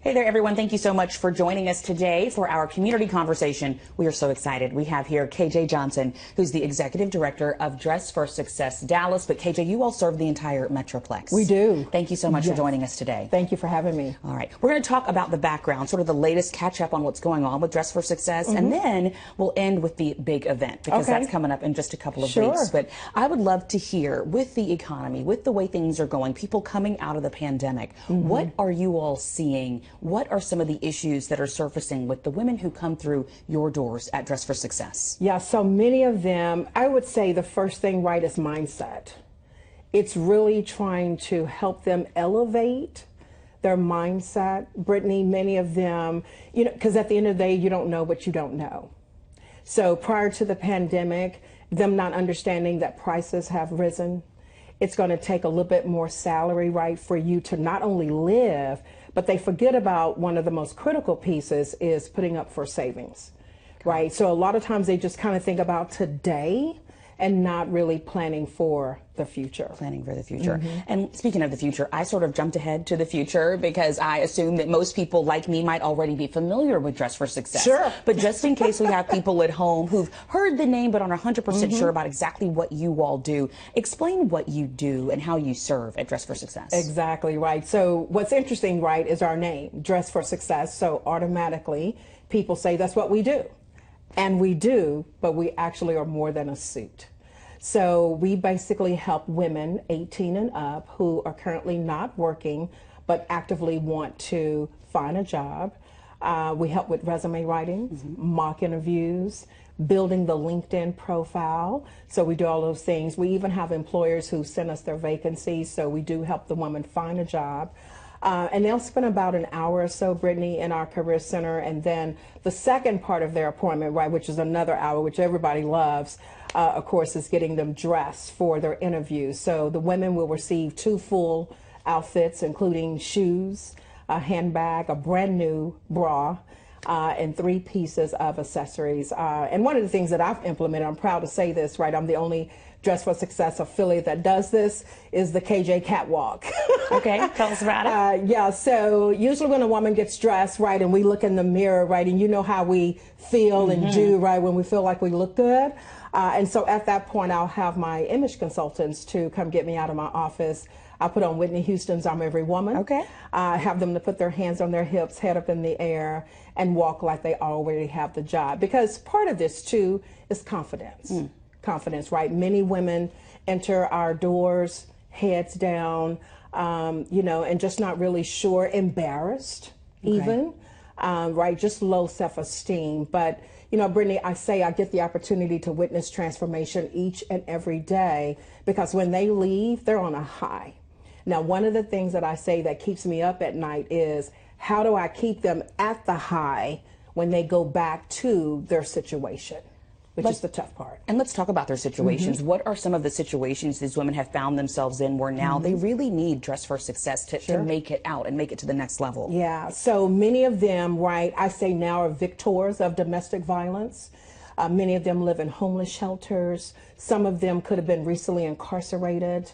Hey there, everyone. Thank you so much for joining us today for our community conversation. We are so excited. We have here KJ Johnson, who's the Executive Director of Dress for Success Dallas. But KJ, you all serve the entire Metroplex. We do. Thank you so much for joining us today. Thank you for having me. All right. We're going to talk about the background, sort of the latest catch up on what's going on with Dress for Success. And then we'll end with the big event because that's coming up in just a couple of weeks. But I would love to hear, with the economy, with the way things are going, people coming out of the pandemic, what are you all seeing? What are some of the issues that are surfacing with the women who come through your doors at Dress for Success? Yeah, so many of them, I would say the first thing right is mindset. It's really trying to help them elevate their mindset. Brittany, many of them, you know, because at the end of the day, you don't know what you don't know. So prior to the pandemic, them not understanding that prices have risen, it's going to take a little bit more salary, right, for you to not only live, but they forget about one of the most critical pieces is putting up for savings, right? So a lot of times they just kind of think about today and not really planning for the future. Planning for the future. And speaking of the future, I sort of jumped ahead to the future because I assume that most people like me might already be familiar with Dress for Success. Sure. But just in case we have people at home who've heard the name but aren't 100% sure about exactly what you all do, explain what you do and how you serve at Dress for Success. Exactly right. So what's interesting, right, is our name, Dress for Success. So automatically people say that's what we do. And we do, but we actually are more than a suit. So we basically help women 18 and up who are currently not working but actively want to find a job. We help with resume writing, mock interviews, building the LinkedIn profile. So we do all those things. We even have employers who send us their vacancies, so we do help the woman find a job. And they'll spend about an hour or so, Brittany, in our career center. And then the second part of their appointment, right, which is another hour, which everybody loves, of course, is getting them dressed for their interviews. So the women will receive 2 full outfits, including shoes, a handbag, a brand new bra, and 3 pieces of accessories. And one of the things that I've implemented, I'm proud to say this, right, I'm the only Dress for Success affiliate that does this, is the KJ Catwalk. Okay, tell us about it. Yeah, so usually when a woman gets dressed, right, and we look in the mirror, right, and you know how we feel and do, right, when we feel like we look good. And so at that point, I'll have my image consultants to come get me out of my office. I put on Whitney Houston's I'm Every Woman. Okay. Have them to put their hands on their hips, head up in the air, and walk like they already have the job. Because part of this, too, is confidence. Confidence, right? Many women enter our doors, heads down, you know, and just not really sure, embarrassed even, right? Just low self-esteem. But, you know, Brittany, I say I get the opportunity to witness transformation each and every day because when they leave, they're on a high. Now, one of the things that I say that keeps me up at night is how do I keep them at the high when they go back to their situation? Which is the tough part. And let's talk about their situations. What are some of the situations these women have found themselves in where now they really need Dress for Success to make it out and make it to the next level? Yeah, so many of them, right, I say now are victors of domestic violence. Many of them live in homeless shelters. Some of them could have been recently incarcerated.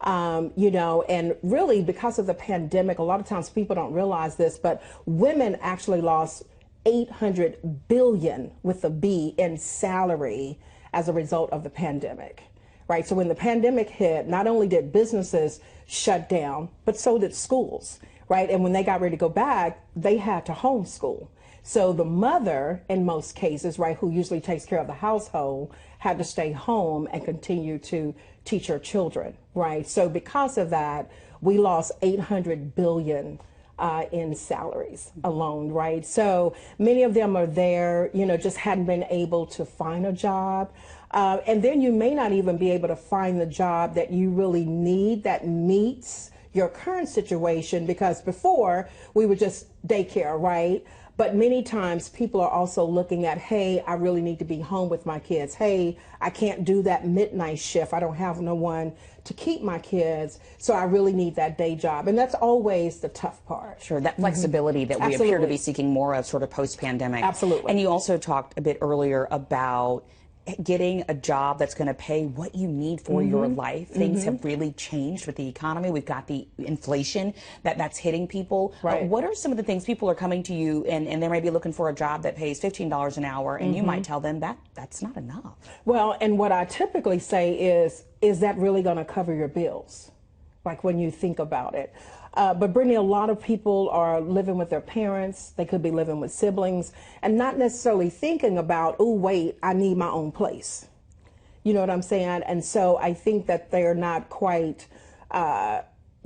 You know, and really because of the pandemic, a lot of times people don't realize this, but women actually lost 800 billion with a B in salary as a result of the pandemic, right? So when the pandemic hit, not only did businesses shut down, but so did schools, right? And when they got ready to go back, they had to homeschool. So the mother, in most cases, right, who usually takes care of the household, had to stay home and continue to teach her children, right? So because of that, we lost 800 billion in salaries alone, right? So many of them are there, you know, just hadn't been able to find a job. And then you may not even be able to find the job that you really need that meets your current situation because before we were just daycare, right? But many times people are also looking at, hey, I really need to be home with my kids. Hey, I can't do that midnight shift. I don't have no one to keep my kids. So I really need that day job. And that's always the tough part. Sure, that flexibility that we appear to be seeking more of sort of post-pandemic. Absolutely. And you also talked a bit earlier about getting a job that's going to pay what you need for your life. Things have really changed with the economy. We've got the inflation that's hitting people. Right. What are some of the things people are coming to you and they may be looking for a job that pays $15 an hour, and you might tell them that's not enough? Well, and what I typically say is that really going to cover your bills? Like when you think about it. But Brittany, a lot of people are living with their parents. They could be living with siblings and not necessarily thinking about, oh, wait, I need my own place. You know what I'm saying? And so I think that they're not quite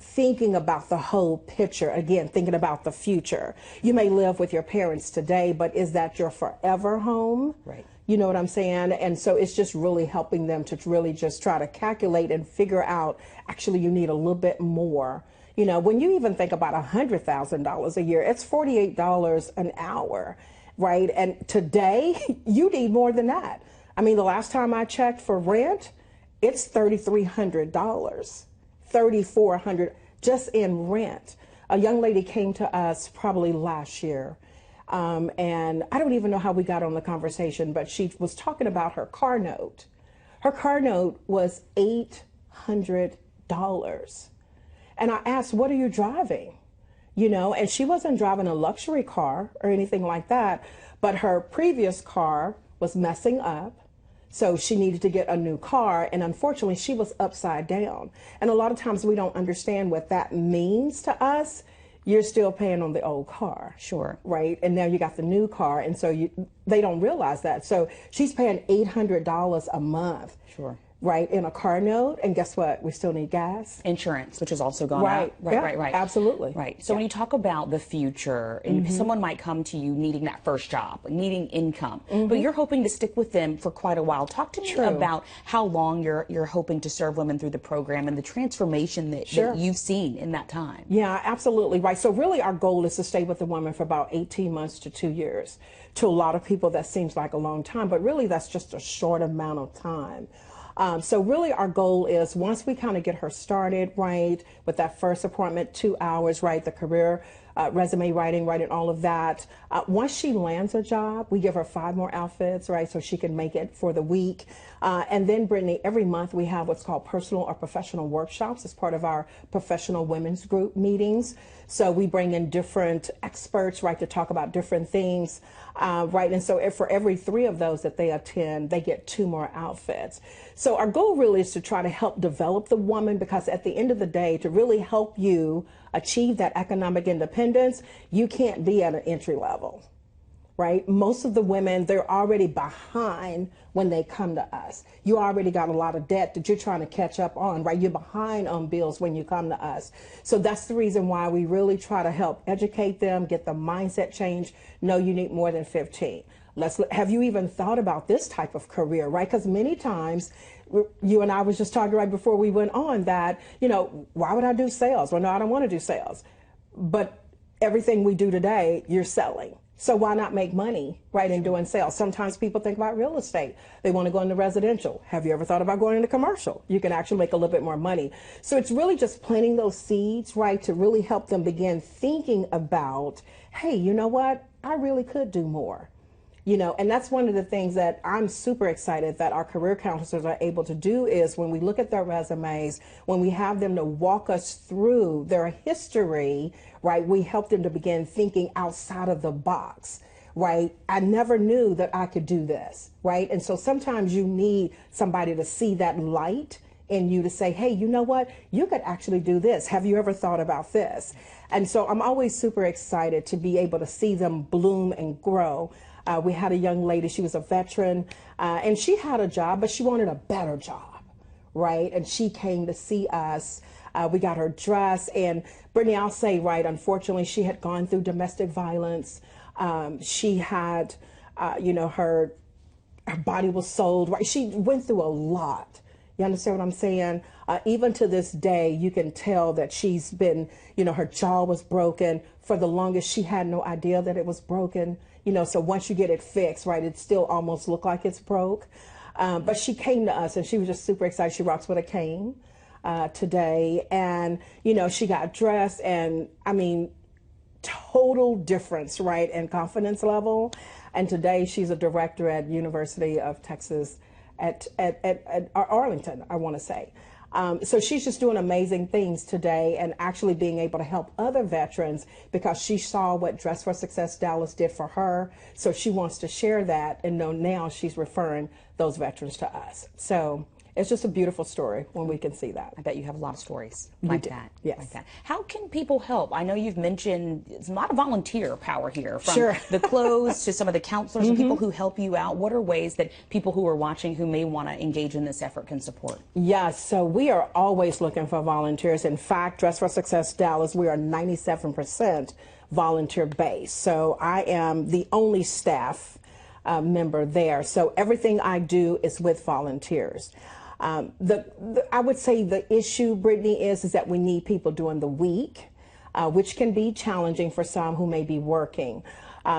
thinking about the whole picture. Again, thinking about the future. You may live with your parents today, but is that your forever home? Right. You know what I'm saying? And so it's just really helping them to really just try to calculate and figure out, actually, you need a little bit more. You know, when you even think about $100,000 a year, it's $48 an hour, right? And today, you need more than that. I mean, the last time I checked for rent, it's $3,300, $3,400 just in rent. A young lady came to us probably last year, and I don't even know how we got on the conversation, but she was talking about her car note. Her car note was $800. And I asked, what are you driving? You know, and she wasn't driving a luxury car or anything like that, but her previous car was messing up. So she needed to get a new car. And unfortunately, she was upside down. And a lot of times we don't understand what that means to us. You're still paying on the old car. Sure. Right. And now you got the new car. And so they don't realize that. So she's paying $800 a month. Sure. Right, in a car note, and guess what? We still need gas. Insurance, which has also gone right. up. Right, right. Absolutely. Right. So when you talk about the future, and someone might come to you needing that first job, needing income, but you're hoping to stick with them for quite a while. Talk to me about how long you're hoping to serve women through the program and the transformation that you've seen in that time. Yeah, absolutely. Right. So really our goal is to stay with the woman for about 18 months to 2 years. To a lot of people, that seems like a long time, but really that's just a short amount of time. So really our goal is once we kind of get her started, right, with that first appointment, 2 hours, right, the career resume writing, all of that. Once she lands a job, we give her 5 more outfits, right, so she can make it for the week. And then, Brittany, every month we have what's called personal or professional workshops as part of our professional women's group meetings. So we bring in different experts, right, to talk about different things, right? And so for every 3 of those that they attend, they get 2 more outfits. So our goal really is to try to help develop the woman, because at the end of the day, to really help you achieve that economic independence, you can't be at an entry level. Right? Most of the women, they're already behind when they come to us. You already got a lot of debt that you're trying to catch up on, right? You're behind on bills when you come to us. So that's the reason why we really try to help educate them, get the mindset change. No, you need more than 15. Have you even thought about this type of career, right? Because many times, you and I was just talking right before we went on that, you know, why would I do sales? Well, no, I don't want to do sales. But everything we do today, you're selling. So why not make money, right, in doing sales? Sometimes people think about real estate. They want to go into residential. Have you ever thought about going into commercial? You can actually make a little bit more money. So it's really just planting those seeds, right, to really help them begin thinking about, hey, you know what? I really could do more. You know, and that's one of the things that I'm super excited that our career counselors are able to do is when we look at their resumes, when we have them to walk us through their history, right, we help them to begin thinking outside of the box, right? I never knew that I could do this, right? And so sometimes you need somebody to see that light in you to say, hey, you know what? You could actually do this. Have you ever thought about this? And so I'm always super excited to be able to see them bloom and grow. We had a young lady, she was a veteran, and she had a job, but she wanted a better job, right? And she came to see us. We got her dressed, and Brittany, I'll say, right, unfortunately, she had gone through domestic violence. She had, you know, her body was sold, right? She went through a lot. You understand what I'm saying? Even to this day, you can tell that she's been, you know, her jaw was broken. For the longest, she had no idea that it was broken. You know, so once you get it fixed, right, it still almost looked like it's broke. But she came to us and she was just super excited. She rocks with a cane today. And, you know, she got dressed and, I mean, total difference, right, in confidence level. And today she's a director at University of Texas at Arlington, I want to say. So she's just doing amazing things today and actually being able to help other veterans because she saw what Dress for Success Dallas did for her. So she wants to share that, and now she's referring those veterans to us. So it's just a beautiful story when we can see that. I bet you have a lot of stories like that. Yes. Like that. How can people help? I know you've mentioned it's a lot of volunteer power here, from Sure. the clothes to some of the counselors and people who help you out. What are ways that people who are watching who may want to engage in this effort can support? Yes, so we are always looking for volunteers. In fact, Dress for Success Dallas, we are 97% volunteer based. So I am the only staff member there. So everything I do is with volunteers. I would say the issue, Brittany, is that we need people during the week, which can be challenging for some who may be working.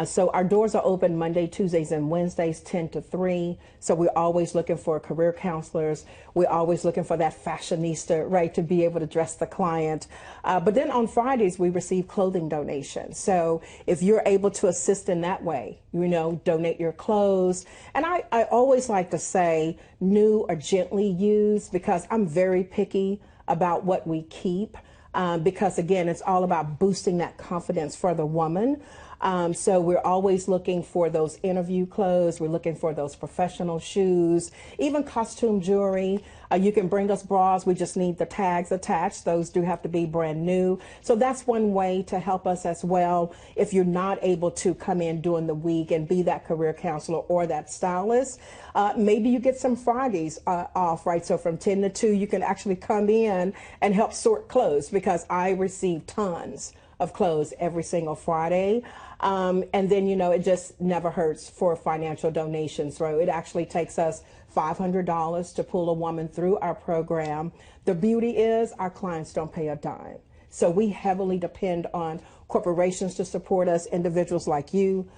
So our doors are open Monday, Tuesdays, and Wednesdays, 10 to 3. So we're always looking for career counselors. We're always looking for that fashionista, right, to be able to dress the client. But then on Fridays, we receive clothing donations. So if you're able to assist in that way, donate your clothes. And I always like to say new or gently used, because I'm very picky about what we keep. Because again, it's all about boosting that confidence for the woman. So we're always looking for those interview clothes. We're looking for those professional shoes, even costume jewelry. You can bring us bras. We just need the tags attached. Those do have to be brand new. So that's one way to help us as well. If you're not able to come in during the week and be that career counselor or that stylist, maybe you get some Fridays off, right? So from 10 to 2, you can actually come in and help sort clothes, because I receive tons of clothes every single Friday. And then, it just never hurts for financial donations. So it actually takes us $500 to pull a woman through our program. The beauty is our clients don't pay a dime. So we heavily depend on corporations to support us, individuals like you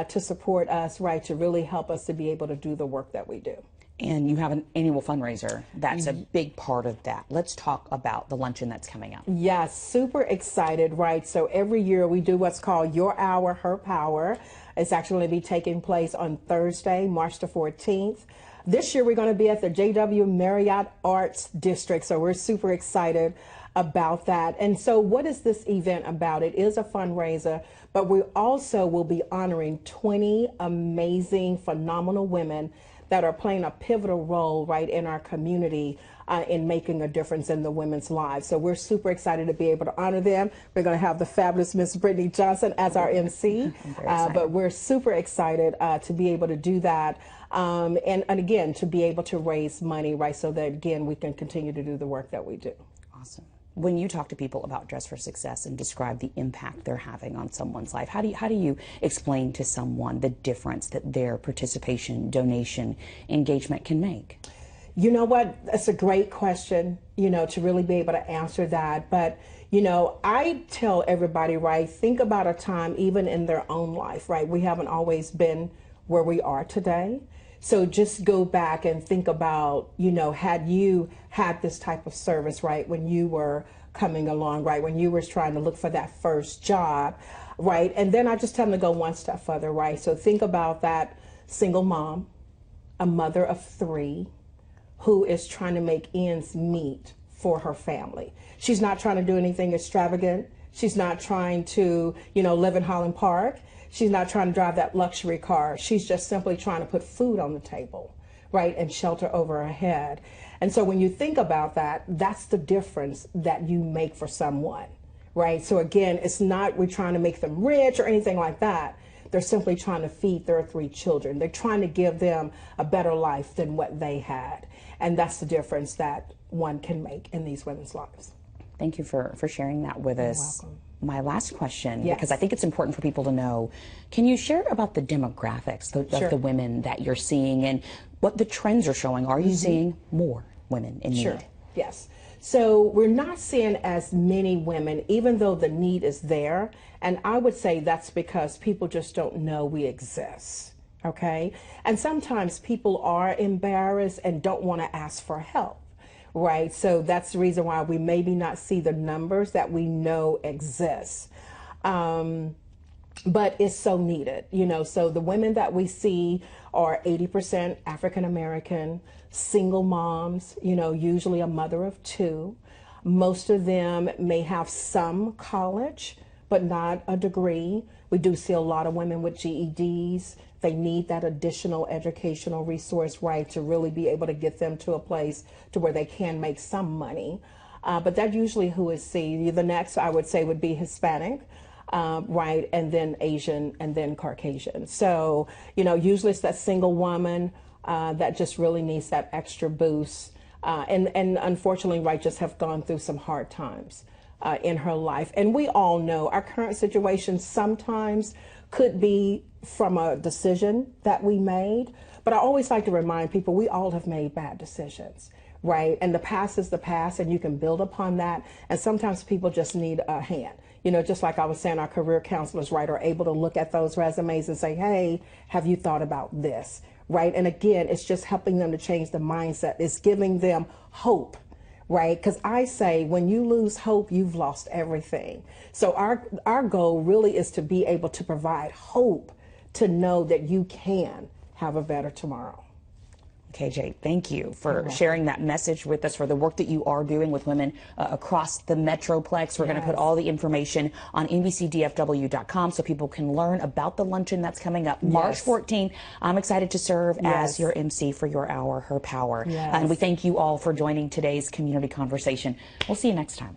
to support us, right, to really help us to be able to do the work that we do. And you have an annual fundraiser. That's a big part of that. Let's talk about the luncheon that's coming up. Yes, super excited, right? So every year we do what's called Your Hour, Her Power. It's actually going to be taking place on Thursday, March the 14th. This year we're going to be at the JW Marriott Arts District, so we're super excited about that. And so what is this event about? It is a fundraiser, but we also will be honoring 20 amazing, phenomenal women that are playing a pivotal role right in our community in making a difference in the women's lives. So we're super excited to be able to honor them. We're going to have the fabulous Miss Brittany Johnson as our MC, but we're super excited to be able to do that. And again, to be able to raise money, right, so that, again, we can continue to do the work that we do. Awesome. When you talk to people about Dress for Success and describe the impact they're having on someone's life, how do you explain to someone the difference that their participation, donation, engagement can make? You know what? That's a great question, to really be able to answer that. But, I tell everybody, right, think about a time even in their own life, right? We haven't always been where we are today. So just go back and think about, had you had this type of service, right, when you were coming along, right, when you were trying to look for that first job, right? And then I just tell them to go one step further, right? So think about that single mom, a mother of 3, who is trying to make ends meet for her family. She's not trying to do anything extravagant. She's not trying to, live in Holland Park. She's not trying to drive that luxury car. She's just simply trying to put food on the table, right, and shelter over her head. And so when you think about that, that's the difference that you make for someone, right? So again, it's not we're trying to make them rich or anything like that. They're simply trying to feed their 3 children. They're trying to give them a better life than what they had. And that's the difference that one can make in these women's lives. Thank you for sharing that with us. You're welcome. My last question, Yes. because I think it's important for people to know, can you share about the demographics of Sure. the women that you're seeing and what the trends are showing? Are you seeing more women in Sure. need? Yes. So we're not seeing as many women, even though the need is there. And I would say that's because people just don't know we exist. Okay. And sometimes people are embarrassed and don't want to ask for help. Right. So that's the reason why we maybe not see the numbers that we know exist. but it's so needed, you know. So the women that we see are 80% African American, single moms, you know, usually a mother of two. Most of them may have some college, but not a degree. We do see a lot of women with GEDs. They need that additional educational resource, right, to really be able to get them to a place to where they can make some money. But that's usually who is seen. The next, I would say, would be Hispanic. Right, and then Asian, and then Caucasian. So, you know, usually it's that single woman that just really needs that extra boost. And unfortunately, right, just have gone through some hard times in her life. And we all know our current situation sometimes could be from a decision that we made. But I always like to remind people we all have made bad decisions. Right, and the past is the past, and you can build upon that. And sometimes people just need a hand. You know, just like I was saying, our career counselors, right, are able to look at those resumes and say, hey, have you thought about this? Right. And again, it's just helping them to change the mindset. It's giving them hope. Right. Because I say when you lose hope, you've lost everything. So our goal really is to be able to provide hope, to know that you can have a better tomorrow. KJ, thank you for sharing that message with us, for the work that you are doing with women across the Metroplex. We're going to put all the information on NBCDFW.com so people can learn about the luncheon that's coming up March 14th. I'm excited to serve as your MC for your hour, Her Power. And we thank you all for joining today's community conversation. We'll see you next time.